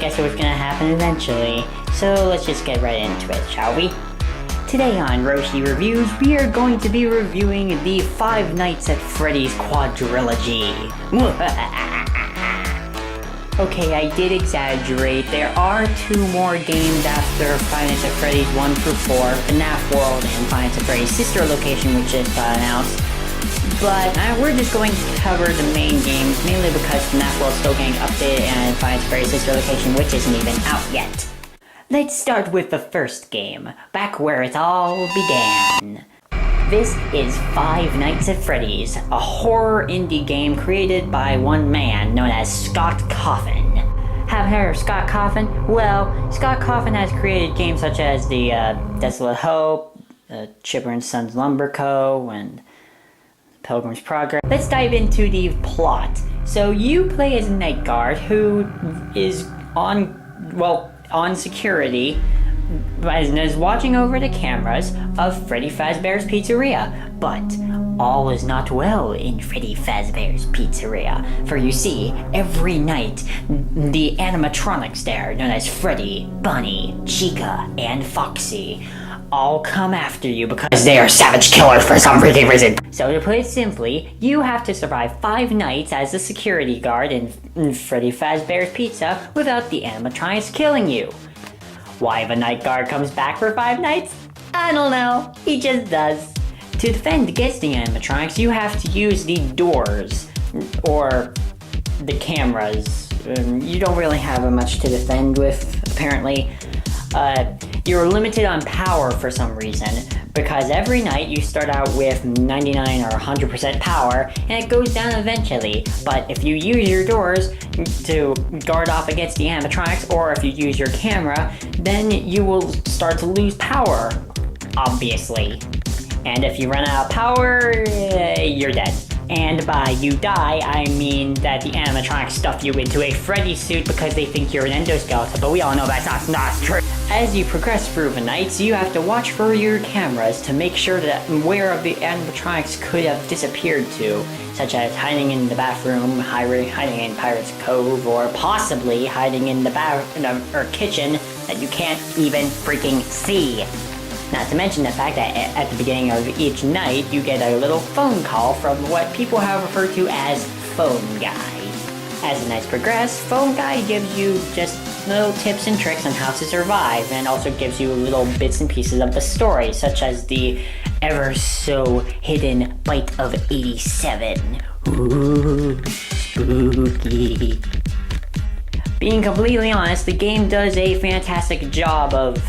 guess it was gonna happen eventually. So let's just get right into it, shall we? Today on Roshi Reviews, we are going to be reviewing the Five Nights at Freddy's quadrilogy. Okay, I did exaggerate. There are two more games after Five Nights at Freddy's 1 through 4, FNAF World and Five Nights at Freddy's sister location, which just got announced. But we're just going to cover the main games, mainly because FNAF World's still getting updated and Five Nights at Freddy's sister location, which isn't even out yet. Let's start with the first game, back where it all began. This is Five Nights at Freddy's, a horror indie game created by one man known as Scott Cawthon. Have heard of Scott Cawthon? Well, Scott Cawthon has created games such as the Desolate Hope, Chipper and Sons Lumber Co., and Pilgrim's Progress. Let's dive into the plot. So you play as a night guard who is on security, and is watching over the cameras of Freddy Fazbear's Pizzeria. But all is not well in Freddy Fazbear's Pizzeria, for you see, every night, the animatronics there, known as Freddy, Bunny, Chica, and Foxy, all come after you because they are savage killers for some freaking reason. So to put it simply, you have to survive 5 nights as a security guard in Freddy Fazbear's Pizza without the animatronics killing you. Why the night guard comes back for 5 nights? I don't know, he just does. To defend against the animatronics, you have to use the doors, or the cameras. You don't really have much to defend with, apparently. You're limited on power for some reason, because every night you start out with 99 or 100% power, and it goes down eventually. But if you use your doors to guard off against the animatronics, or if you use your camera, then you will start to lose power, obviously. And if you run out of power, you're dead. And by you die, I mean that the animatronics stuff you into a Freddy suit because they think you're an endoskeleton, but we all know that's not true. As you progress through the nights, you have to watch for your cameras to make sure that where the animatronics could have disappeared to, such as hiding in the bathroom, hiding in Pirate's Cove, or possibly hiding in the kitchen that you can't even freaking see. Not to mention the fact that at the beginning of each night, you get a little phone call from what people have referred to as Phone Guy. As the nights progress, Phone Guy gives you just little tips and tricks on how to survive, and also gives you little bits and pieces of the story, such as the ever so hidden Bite of 87. Ooh, spooky. Being completely honest, the game does a fantastic job of,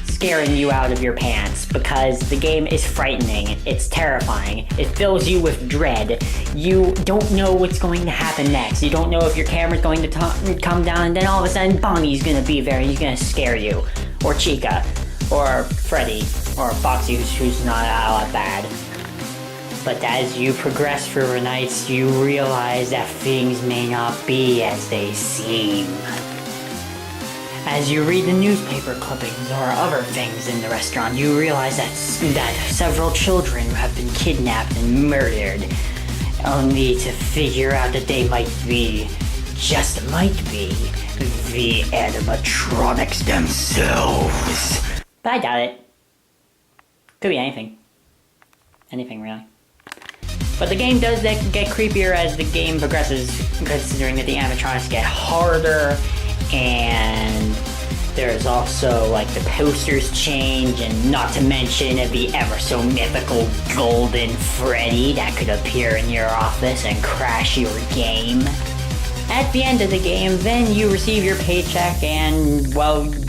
scaring you out of your pants, because the game is frightening, it's terrifying, it fills you with dread. You don't know what's going to happen next. You don't know if your camera's going to come down and then all of a sudden Bonnie's gonna be there and he's gonna scare you. Or Chica. Or Freddy. Or Foxy, who's not all that bad. But as you progress through the nights, you realize that things may not be as they seem. As you read the newspaper clippings or other things in the restaurant, you realize that several children have been kidnapped and murdered, only to figure out that they might be the animatronics themselves. But I doubt it. Could be anything. Anything, really. But the game does get creepier as the game progresses, considering that the animatronics get harder, and there's also the posters change, and not to mention the ever so mythical Golden Freddy that could appear in your office and crash your game. At the end of the game, then you receive your paycheck, and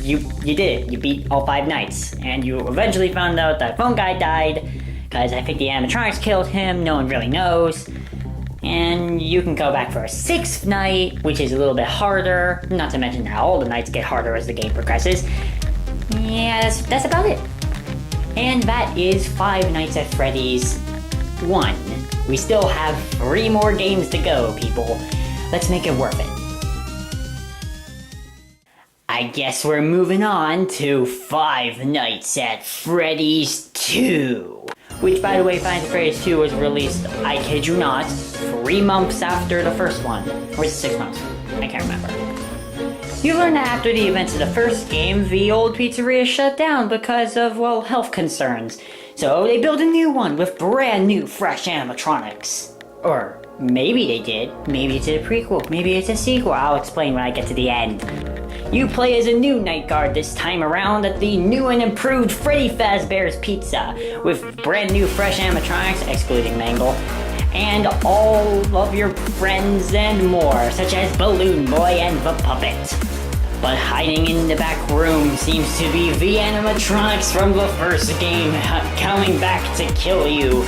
you did it. You beat all 5 nights, and you eventually found out that Phone Guy died, because I think the animatronics killed him, no one really knows. And you can go back for a 6th night, which is a little bit harder, not to mention how all the nights get harder as the game progresses. Yeah, that's about it. And that is Five Nights at Freddy's 1. We still have 3 more games to go, people. Let's make it worth it. I guess we're moving on to Five Nights at Freddy's 2. Which, by the way, Five Nights at Freddy's 2 was released, I kid you not, 3 months after the first one. Or was it 6 months? I can't remember. You learn that after the events of the first game, the old pizzeria shut down because of, well, health concerns. So they built a new one with brand new, fresh animatronics. Or maybe they did. Maybe it's a prequel. Maybe it's a sequel. I'll explain when I get to the end. You play as a new night guard this time around at the new and improved Freddy Fazbear's Pizza with brand new, fresh animatronics, excluding Mangle, and all of your friends and more, such as Balloon Boy and the Puppet. But hiding in the back room seems to be the animatronics from the first game coming back to kill you.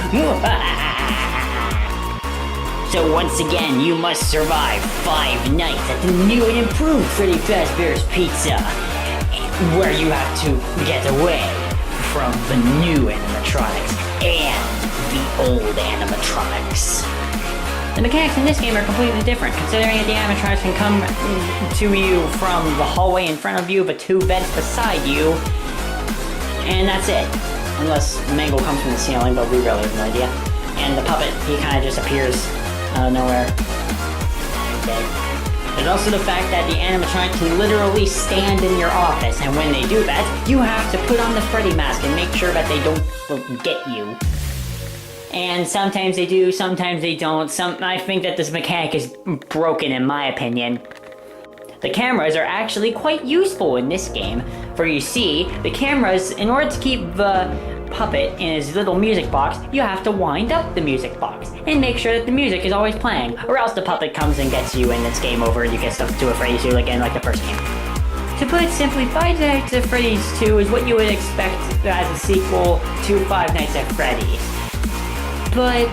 So once again, you must survive 5 nights at the new and improved Freddy Fazbear's Pizza, where you have to get away from the new animatronics and the old animatronics. The mechanics in this game are completely different, considering that the animatronics can come to you from the hallway in front of you, but 2 vents beside you, and that's it. Unless Mangle comes from the ceiling, but we really have no idea. And the puppet, he kind of just appears out of nowhere. Okay. There's also the fact that the animatronic can literally stand in your office, and when they do that, you have to put on the Freddy mask and make sure that they don't get you. And sometimes they do, sometimes they don't. I think that this mechanic is broken in my opinion. The cameras are actually quite useful in this game, for you see, the cameras, in order to keep the puppet in his little music box, you have to wind up the music box and make sure that the music is always playing, or else the puppet comes and gets you and it's game over and you get stuff to a Freddy suit again like the first game. To put it simply, Five Nights at Freddy's 2 is what you would expect as a sequel to Five Nights at Freddy's. But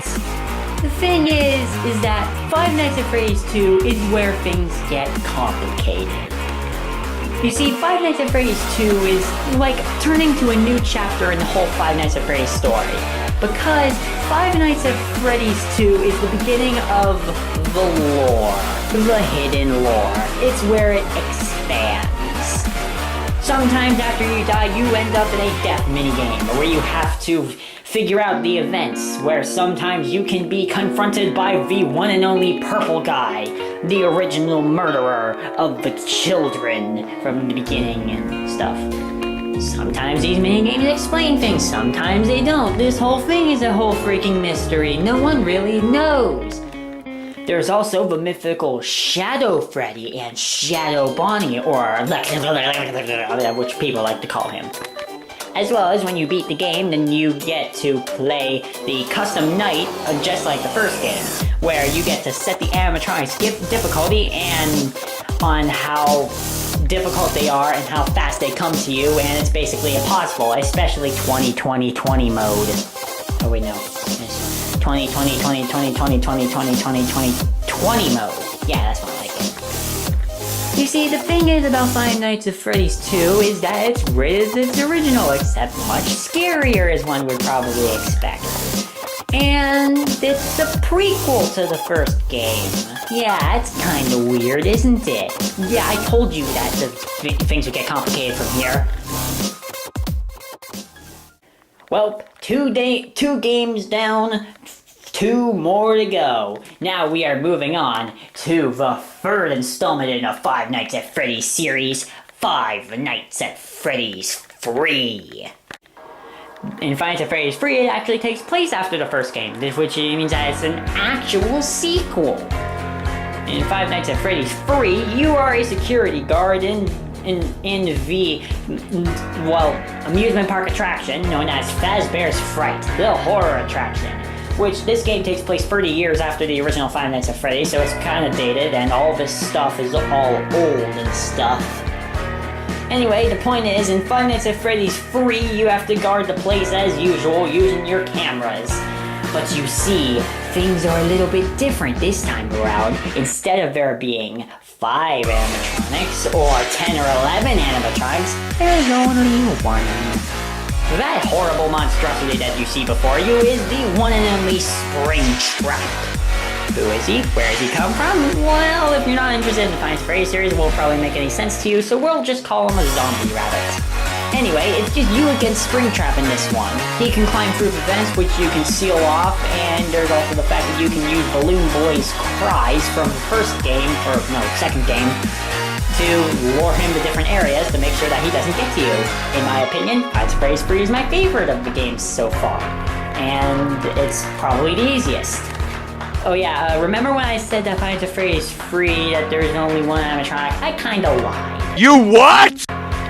the thing is that Five Nights at Freddy's 2 is where things get complicated. You see, Five Nights at Freddy's 2 is like turning to a new chapter in the whole Five Nights at Freddy's story. Because Five Nights at Freddy's 2 is the beginning of the lore, the hidden lore. It's where it expands. Sometimes after you die, you end up in a death minigame where you have to figure out the events, where sometimes you can be confronted by the one and only purple guy, the original murderer of the children from the beginning and stuff. Sometimes these minigames explain things, sometimes they don't. This whole thing is a whole freaking mystery. No one really knows. There's also the mythical Shadow Freddy and Shadow Bonnie, or which people like to call him. As well as when you beat the game, then you get to play the custom night, just like the first game, where you get to set the animatronics difficulty and on how difficult they are and how fast they come to you, and it's basically impossible, especially 20-20-20 mode. Oh wait, no. It's 20-20-20-20-20-20-20-20 mode. Yeah, that's more like it. You see, the thing is about Five Nights at Freddy's 2 is that it's rated as its original, except much scarier as one would probably expect. And it's the prequel to the first game. Yeah, it's kinda weird, isn't it? Yeah, I told you that things would get complicated from here. Well, two games down, 2 more to go. Now we are moving on to the 3rd installment in the Five Nights at Freddy's series, Five Nights at Freddy's 3. In Five Nights at Freddy's 3, it actually takes place after the first game, which means that it's an actual sequel. In Five Nights at Freddy's 3, you are a security guard in the, well, amusement park attraction known as Fazbear's Fright, the horror attraction. Which this game takes place 30 years after the original Five Nights at Freddy's, so it's kind of dated, and all this stuff is all old and stuff. Anyway, the point is, in Five Nights at Freddy's 3, you have to guard the place as usual using your cameras. But you see, things are a little bit different this time around. Instead of there being 5 animatronics, or 10 or 11 animatronics, there's only 1. That horrible monstrosity that you see before you is the one and only Springtrap. Who is he? Where does he come from? Well, if you're not interested in the Five Nights at Freddy's series, it won't probably make any sense to you, so we'll just call him a zombie rabbit. Anyway, it's just you against Springtrap in this one. He can climb through vents, which you can seal off, and there's also the fact that you can use Balloon Boy's cries from the second game, to lure him to different areas to make sure that he doesn't get to you. In my opinion, Find Freddy's Free is my favorite of the games so far, and it's probably the easiest. Oh yeah, remember when I said that Find Freddy's Free, that there's only one animatronic? I kinda lied. You what?!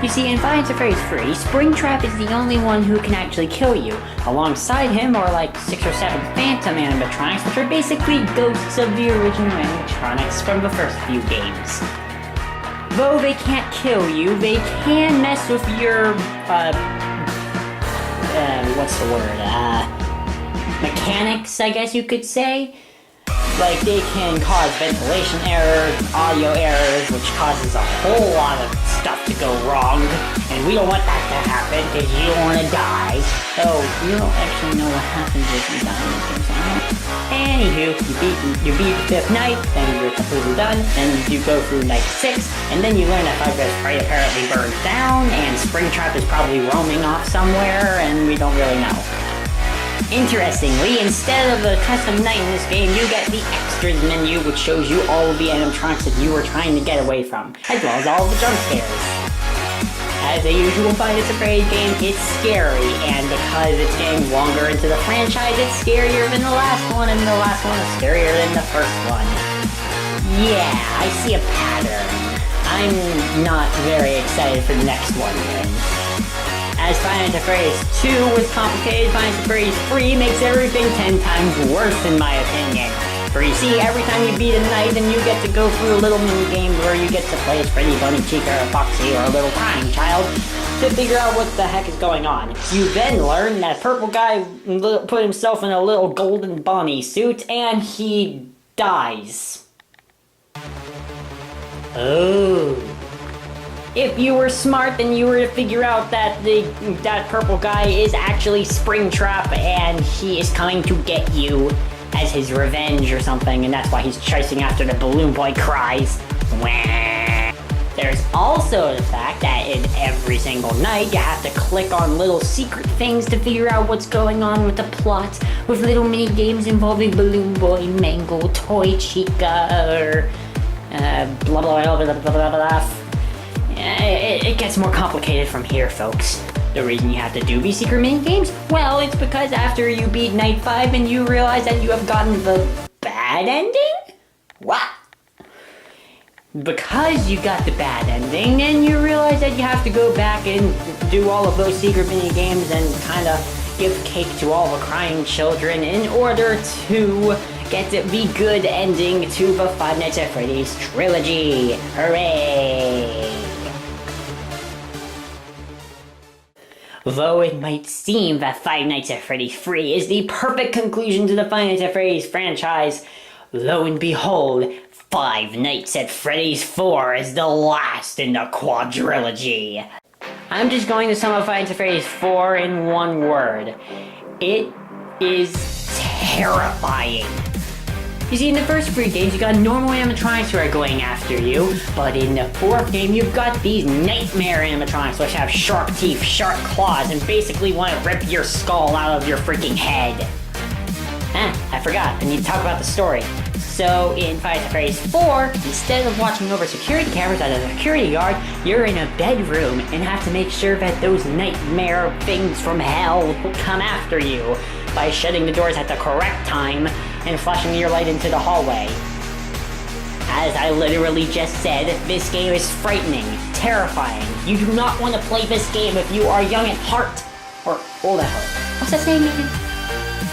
You see, in Find Freddy's Free, Springtrap is the only one who can actually kill you. Alongside him are like 6 or 7 phantom animatronics, which are basically ghosts of the original animatronics from the first few games. Though they can't kill you, they can mess with your, mechanics, I guess you could say. Like, they can cause ventilation errors, audio errors, which causes a whole lot of stuff to go wrong. And we don't want that to happen, because you don't want to die. Oh, you don't actually know what happens if you die in this game, so anywho, you beat the 5th night, then you're completely done, then you go through night 6, and then you learn that Five Nights at Freddy apparently burned down, and Springtrap is probably roaming off somewhere, and we don't really know. Interestingly, instead of a custom night in this game, you get the extras menu, which shows you all of the animatronics that you were trying to get away from, as well as all of the jump scares. As a usual Five Nights at Freddy's game, it's scary, and because it's getting longer into the franchise, it's scarier than the last one, and the last one is scarier than the first one. Yeah, I see a pattern. I'm not very excited for the next one then. As Five Nights at Freddy's 2 was complicated, Five Nights at Freddy's 3 makes everything 10 times worse in my opinion. For you see, every time you beat a night, then you get to go through a little mini-game where you get to play as Freddy, Bunny, Chica, or Foxy, or a little crying child to figure out what the heck is going on. You then learn that purple guy put himself in a little golden bunny suit, and he dies. Oh. If you were smart, then you were to figure out that that purple guy is actually Springtrap, and he is coming to get you as his revenge or something, and that's why he's chasing after the Balloon Boy cries. Wah. There's also the fact that in every single night, you have to click on little secret things to figure out what's going on with the plot, with little mini games involving Balloon Boy, Mangle, Toy Chica, or blah blah blah blah blah blah blah. It gets more complicated from here, folks. The reason you have to do these secret mini-games? Well, it's because after you beat Night 5 and you realize that you have gotten the bad ending? What? Because you got the bad ending, and you realize that you have to go back and do all of those secret mini-games and kind of give cake to all the crying children in order to get the good ending to the Five Nights at Freddy's trilogy. Hooray! Though it might seem that Five Nights at Freddy's 3 is the perfect conclusion to the Five Nights at Freddy's franchise, lo and behold, Five Nights at Freddy's 4 is the last in the quadrilogy. I'm just going to sum up Five Nights at Freddy's 4 in one word. It is terrifying. You see, in the first 3 games, you got normal animatronics who are going after you, but in the 4th game, you've got these nightmare animatronics which have sharp teeth, sharp claws, and basically want to rip your skull out of your freaking head. I forgot. I need to talk about the story. So, in Five Nights at Freddy's 4, instead of watching over security cameras at a security guard, you're in a bedroom and have to make sure that those nightmare things from hell come after you by shutting the doors at the correct time and flashing your light into the hallway. As I literally just said, this game is frightening, terrifying. You do not want to play this game if you are young at heart. Or old at heart. What's that saying again?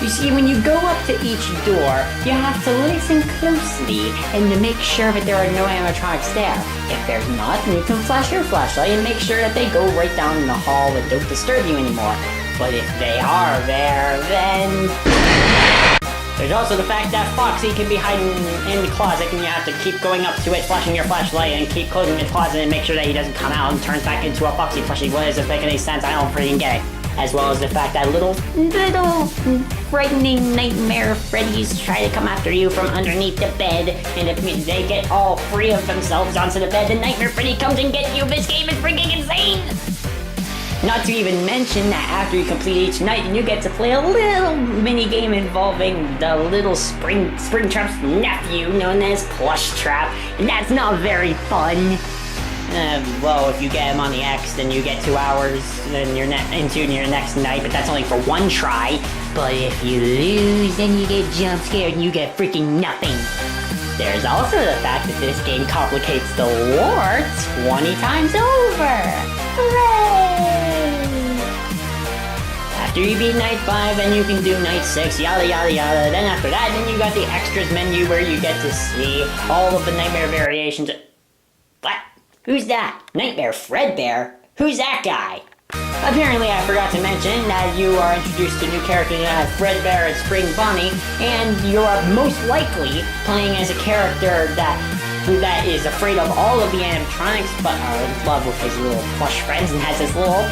You see, when you go up to each door, you have to listen closely and to make sure that there are no animatronics there. If there's not, then you can flash your flashlight and make sure that they go right down in the hall and don't disturb you anymore. But if they are there, then... There's also the fact that Foxy can be hiding in the closet and you have to keep going up to it, flashing your flashlight, and keep closing the closet and make sure that he doesn't come out and turns back into a Foxy plushie. What does it make any sense? I don't freaking get it. As well as the fact that little frightening nightmare Freddy's try to come after you from underneath the bed, and if they get all 3 of themselves onto the bed, then Nightmare Freddy comes and gets you. This game is freaking insane! Not to even mention that after you complete each night, you get to play a little mini game involving the little Springtrap's nephew known as Plush Trap, and that's not very fun. Well, if you get him on the X, then you get 2 hours into your next night, but that's only for one try. But if you lose, then you get jump scared and you get freaking nothing. There's also the fact that this game complicates the lore 20 times over. Hooray! After you beat night 5, then you can do night 6, yada yada yada. Then after that, then you got the extras menu where you get to see all of the nightmare variations. What? Who's that? Nightmare Fredbear? Who's that guy? Apparently I forgot to mention that you are introduced to new characters as Fredbear and Spring Bunny, and you're most likely playing as a character that is afraid of all of the animatronics, but are in love with his little plush friends and has this little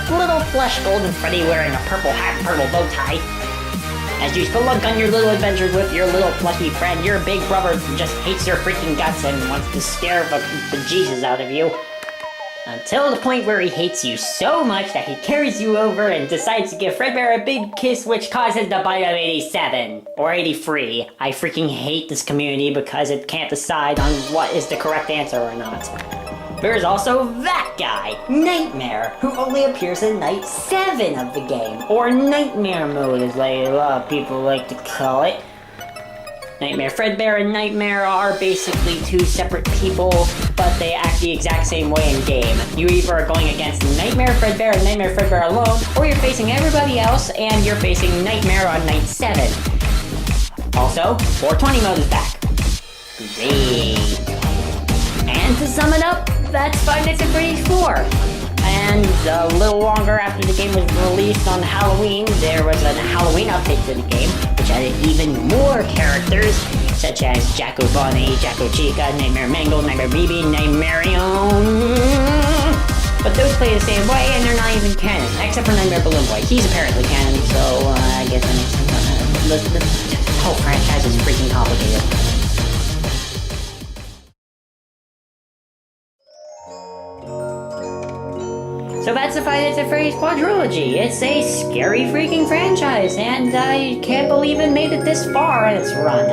plush golden Freddy wearing a purple hat and purple bow tie. As you spelunk on your little adventures with your little plushy friend, your big brother just hates your freaking guts and wants to scare the bejesus out of you. Until the point where he hates you so much that he carries you over and decides to give Fredbear a big kiss, which causes the bite of 87. Or 83. I freaking hate this community because it can't decide on what is the correct answer or not. There's also that guy, Nightmare, who only appears in Night 7 of the game, or Nightmare Mode as a lot of people like to call it. Nightmare Fredbear and Nightmare are basically two separate people, but they act the exact same way in game. You either are going against Nightmare Fredbear and Nightmare Fredbear alone, or you're facing everybody else and you're facing Nightmare on Night 7. Also, 420 mode is back. Great. And to sum it up, that's Five Nights at Freddy's 4. And a little longer after the game was released on Halloween, there was a Halloween update to the game, which added even more characters, such as Jacko Bunny, Jacko Chica, Nightmare Mangle, Nightmare BB, Nightmarion. But those play the same way, and they're not even canon, except for Nightmare Balloon Boy. He's apparently canon, so I guess that makes sense. The whole franchise is freaking complicated. So that's the Five Nights at Freddy's quadrilogy. It's a scary freaking franchise, and I can't believe it made it this far in its run.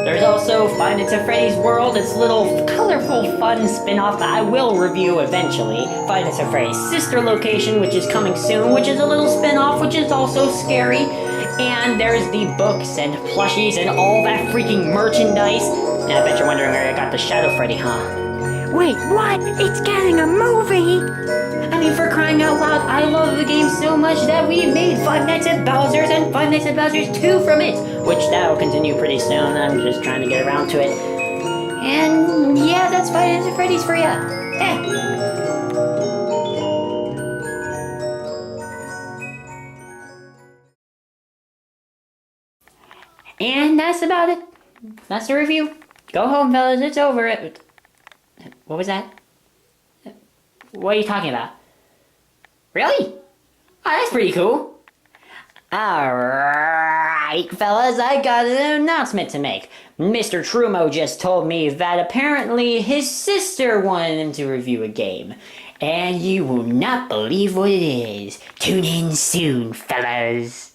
There's also Five Nights at Freddy's World, its little colorful fun spin-off that I will review eventually. Five Nights at Freddy's sister location, which is coming soon, which is a little spin-off, which is also scary. And there's the books and plushies and all that freaking merchandise. And I bet you're wondering where I got the Shadow Freddy, huh? Wait, what? It's getting a movie? I mean, for crying out loud, I love the game so much that we made Five Nights at Bowser's and Five Nights at Bowser's 2 from it, which that'll continue pretty soon. I'm just trying to get around to it. And yeah, that's Five Nights at Freddy's for ya. And that's about it. That's the review. Go home, fellas. It's over. What was that? What are you talking about? Really? Oh, that's pretty cool. Alright, fellas, I got an announcement to make. Mr. Trumo just told me that apparently his sister wanted him to review a game. And you will not believe what it is. Tune in soon, fellas.